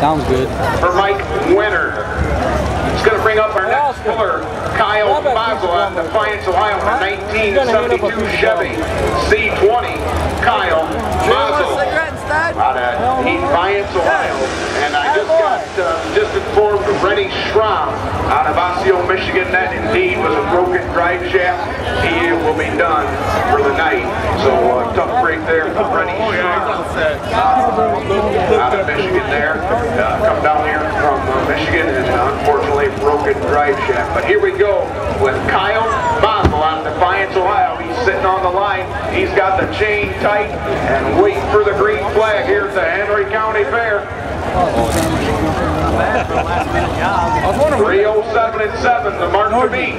Sounds good. For Mike Winter. It's going to bring up our next puller, Kyle Mazel out of Defiance, Ohio, in a 1972 Chevy C20. Kyle Mazel out of Defiance, Ohio. And I just got just informed from Rennie Schramm out of Osseo, Michigan, that indeed was a broken drive shaft. He will be done for the night. So tough break there from Rennie Schramm out of Michigan there. Come down here from Michigan and unfortunately broken drive shaft. But here we go with Kyle Mazel out of Defiance, Ohio. He's sitting on the line. He's got the chain tight and waiting for the green flag here at the Henry County Fair. 3:07 and 7, the mark to beat.